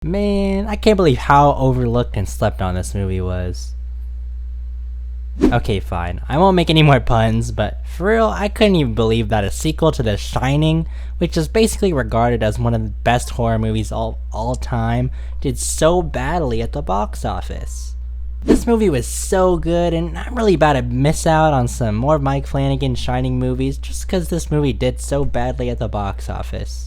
Man, I can't believe how overlooked and slept on this movie was. Okay, fine. I won't make any more puns, but for real, I couldn't even believe that a sequel to The Shining, which is basically regarded as one of the best horror movies all time, did so badly at the box office. This movie was so good, and I'm really about to miss out on some more Mike Flanagan Shining movies just because this movie did so badly at the box office.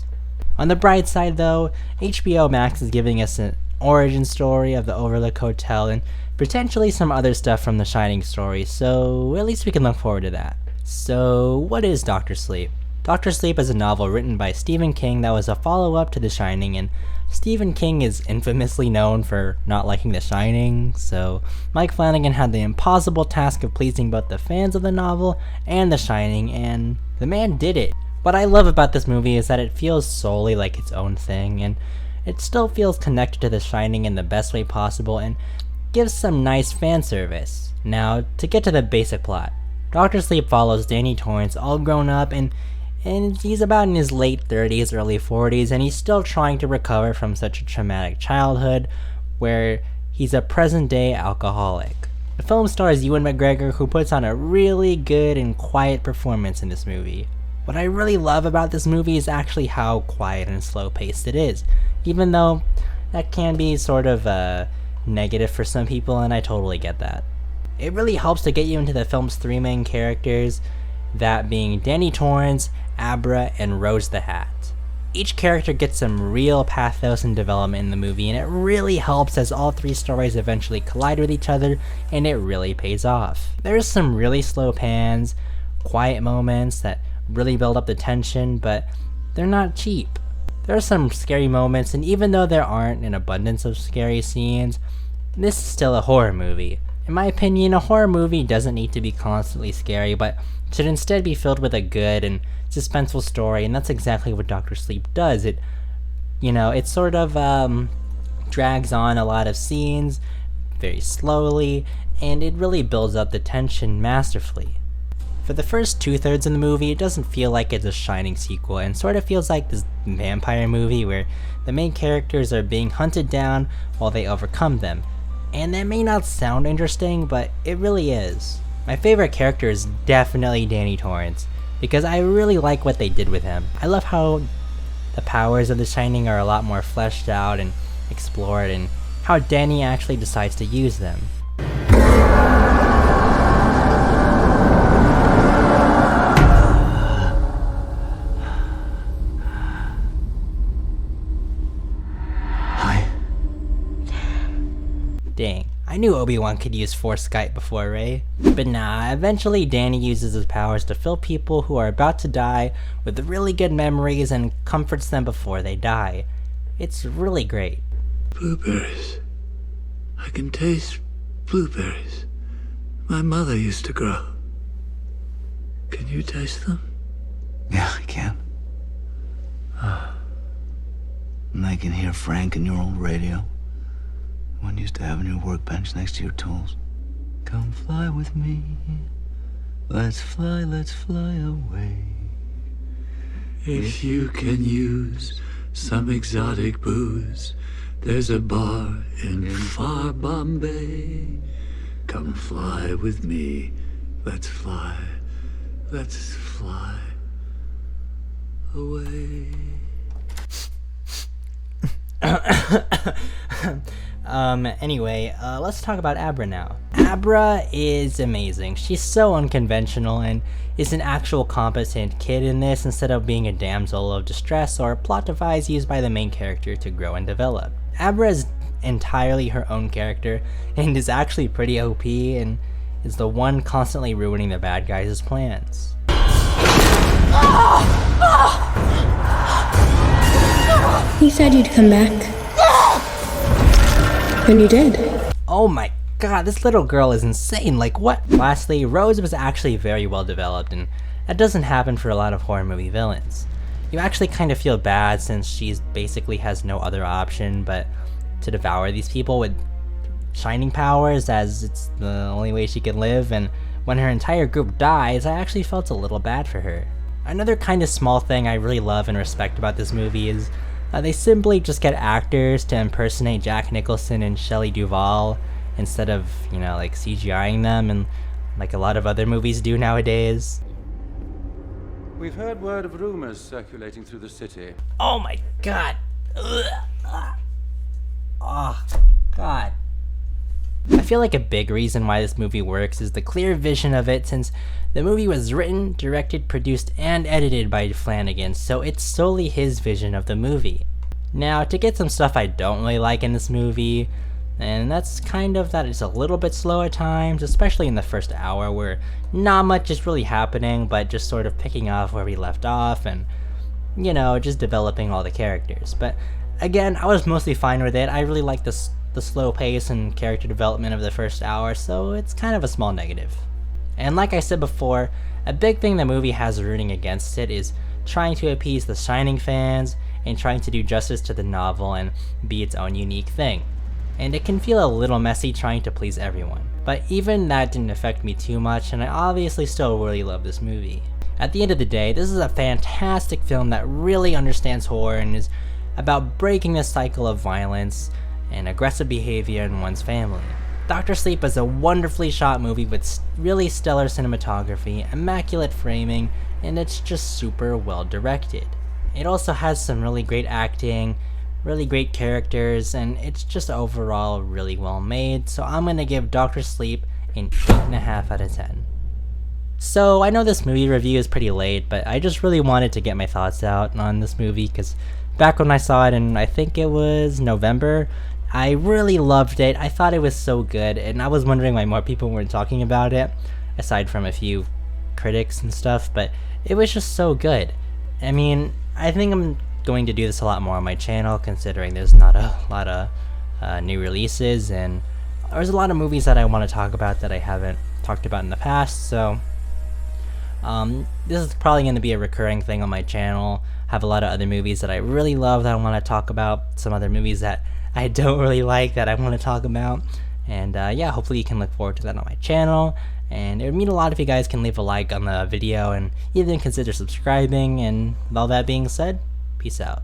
On the bright side though, HBO Max is giving us an origin story of the Overlook Hotel and potentially some other stuff from the Shining story, so at least we can look forward to that. So what is Dr. Sleep? Dr. Sleep is a novel written by Stephen King that was a follow-up to The Shining, and Stephen King is infamously known for not liking The Shining, so Mike Flanagan had the impossible task of pleasing both the fans of the novel and The Shining, and the man did it. What I love about this movie is that it feels solely like its own thing, and it still feels connected to The Shining in the best way possible and gives some nice fan service. Now, to get to the basic plot, Dr. Sleep follows Danny Torrance all grown up and he's about in his late 30s, early 40s, and he's still trying to recover from such a traumatic childhood where he's a present-day alcoholic. The film stars Ewan McGregor, who puts on a really good and quiet performance in this movie. What I really love about this movie is actually how quiet and slow-paced it is, even though that can be sort of negative for some people, and I totally get that. It really helps to get you into the film's three main characters, that being Danny Torrance, Abra, and Rose the Hat. Each character gets some real pathos and development in the movie, and it really helps as all three stories eventually collide with each other, and it really pays off. There's some really slow pans, quiet moments that really build up the tension, but they're not cheap. There are some scary moments, and even though there aren't an abundance of scary scenes, this is still a horror movie. In my opinion, a horror movie doesn't need to be constantly scary, but should instead be filled with a good and suspenseful story, and that's exactly what Dr. Sleep does. It sort of drags on a lot of scenes very slowly, and it really builds up the tension masterfully. For the first 2/3 of the movie, it doesn't feel like it's a Shining sequel, and sort of feels like this vampire movie where the main characters are being hunted down while they overcome them. And that may not sound interesting, but it really is. My favorite character is definitely Danny Torrance, because I really like what they did with him. I love how the powers of The Shining are a lot more fleshed out and explored, and how Danny actually decides to use them. Dang, I knew Obi-Wan could use Force Skype before, Ray. But nah, eventually Danny uses his powers to fill people who are about to die with really good memories and comforts them before they die. It's really great. Blueberries. I can taste blueberries. My mother used to grow. Can you taste them? Yeah, I can. And I can hear Frank in your old radio. One used to have on your workbench next to your tools. Come fly with me. Let's fly away. If you can use some exotic booze, there's a bar in far Bombay. Come fly with me. Let's fly away. Anyway, let's talk about Abra now. Abra is amazing. She's so unconventional and is an actual competent kid in this instead of being a damsel of distress or a plot device used by the main character to grow and develop. Abra is entirely her own character and is actually pretty OP and is the one constantly ruining the bad guys' plans. You said you'd come back. And you did. Oh my god, this little girl is insane, like what? Lastly, Rose was actually very well developed, and that doesn't happen for a lot of horror movie villains. You actually kind of feel bad since she basically has no other option but to devour these people with shining powers, as it's the only way she can live, and when her entire group dies, I actually felt a little bad for her. Another kind of small thing I really love and respect about this movie is They simply just get actors to impersonate Jack Nicholson and Shelley Duvall instead of, like CGIing them, and like a lot of other movies do nowadays. We've heard word of rumors circulating through the city. Oh my god. Ugh. Oh god. I feel like a big reason why this movie works is the clear vision of it, since the movie was written, directed, produced, and edited by Flanagan, so it's solely his vision of the movie. Now, to get some stuff I don't really like in this movie, and that's kind of that it's a little bit slow at times, especially in the first hour where not much is really happening, but just sort of picking off where we left off and, just developing all the characters. But again, I was mostly fine with it. I really like the slow pace and character development of the first hour, so it's kind of a small negative. And like I said before, a big thing the movie has rooting against it is trying to appease the Shining fans and trying to do justice to the novel and be its own unique thing. And it can feel a little messy trying to please everyone. But even that didn't affect me too much, and I obviously still really love this movie. At the end of the day, this is a fantastic film that really understands horror and is about breaking the cycle of violence and aggressive behavior in one's family. Dr. Sleep is a wonderfully shot movie with really stellar cinematography, immaculate framing, and it's just super well directed. It also has some really great acting, really great characters, and it's just overall really well made, so I'm gonna give Dr. Sleep an 8.5 out of 10. So I know this movie review is pretty late, but I just really wanted to get my thoughts out on this movie, because back when I saw it in, I think it was November, I really loved it. I thought it was so good, and I was wondering why more people weren't talking about it, aside from a few critics and stuff, but it was just so good. I mean, I think I'm going to do this a lot more on my channel, considering there's not a lot of new releases, and there's a lot of movies that I want to talk about that I haven't talked about in the past, so this is probably going to be a recurring thing on my channel. I have a lot of other movies that I really love that I want to talk about, some other movies that I don't really like that I want to talk about, and yeah, hopefully you can look forward to that on my channel, and it would mean a lot if you guys can leave a like on the video and even consider subscribing, and with all that being said, peace out.